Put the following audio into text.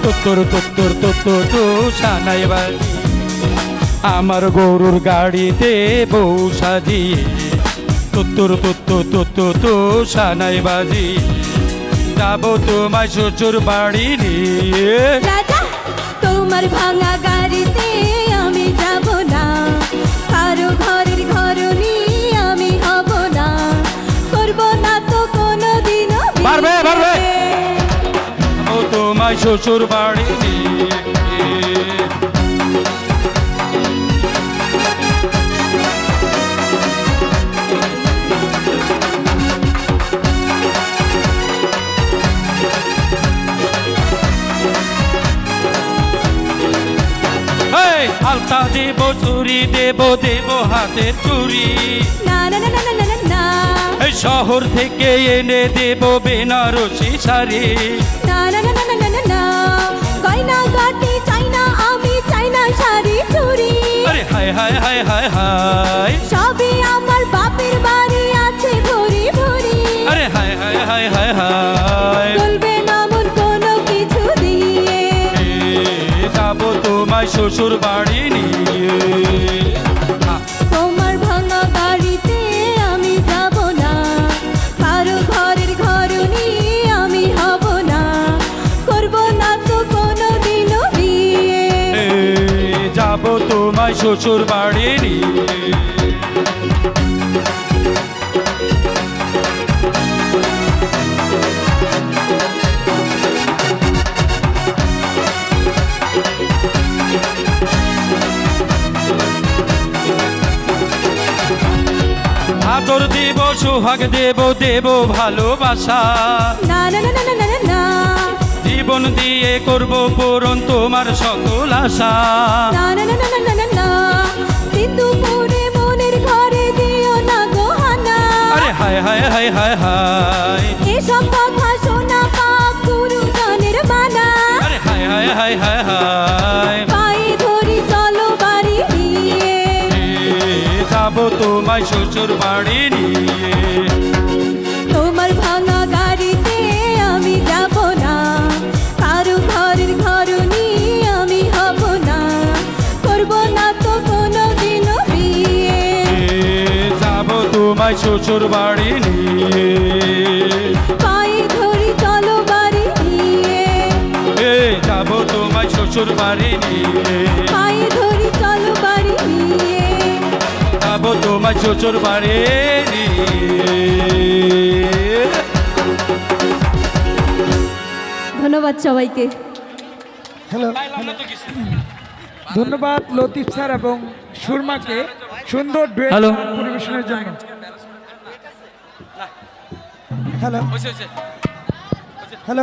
তোত্তর তোত্তর তোত্তর তো সানাই বাজি আমার গরুর গাড়িতে বউ সাজিয়ে তোত্তর তোত্তর তোত্তর তো সানাই বাজি যাবো তোমায় শ্বশুর বাড়ি নিয়ে। রাজা তোমার ভাঙা গাড়িতে আমি যাব না, কারো ঘরের ঘরনি আমি হব না, করব না তো কোনোদিনও বিয়ে। পারবে পারবে যাবো তোমায় শ্বশুর বাড়ি নিয়ে। আলতা দেব চুরি দেব দেব হাতের চুরি, না না না না না না না, এই শহর থেকে এনে দেব বেনারসি শাড়ি, না না না না না না না, গয়না গাটি চাই না আমি, চাই না শাড়ি চুড়ি। আরে হায় হায় হায় হায় হায়, সবই আমার বাপের বাড়ি আছে ভরি ভরি। আরে হায় হায় হায় হায় হায়, চলবে না মন কোনো কিছু দিয়ে, যাবো তোমায় শ্বশুর বাড়ি নিয়ে। তোমার ভাঙা গাড়িতে আমি যাব না, কারো ঘরের ঘরনি আমি হব না, করব না তো কোনোদিনও বিয়ে। যাবো তোমায় শ্বশুর বাড়ি নিয়ে। আদর দেব সোহাগ দেব দেব ভালোবাসা, না না না না না না না, জীবন দিয়ে করব পূরণ তোমার সকল আশা। না না না না না না না, কিন্তু মনে মনের ঘরে দিও না গহনা। আরে হায় হায় হায় হায় হায়, এসব কথা শোনা পাপ গুরুজনের মানা। আরে হায় হায় হায় হায় হায়, পায়ে ধরি চলো বাড়ি নিয়ে, যাবো তোমায় শ্বশুর বাড়ি নিয়ে। তোমার ভাঙা গাড়িতে আমি যাব না, কারো ঘরের ঘরনি আমি হব না, করব না তো কোনোদিনও বিয়ে। যাবো তোমায় শ্বশুর বাড়ি নিয়ে। পায়ে ধরি চলো বাড়ি নিয়ে, যাবো তোমায় শ্বশুর বাড়ি নিয়ে। পায়ে ধরি চলো বাড়ি নিয়ে, যাবো তোমায় শ্বশুর বাড়ি নিয়ে। ধন্যবাদ সবাইকে। হ্যালো, ধন্যবাদ লতিফ স্যার এবং সুরমাকে সুন্দর ডুয়েট হ্যালো। পরিবেশনের জন্য। Hello hello.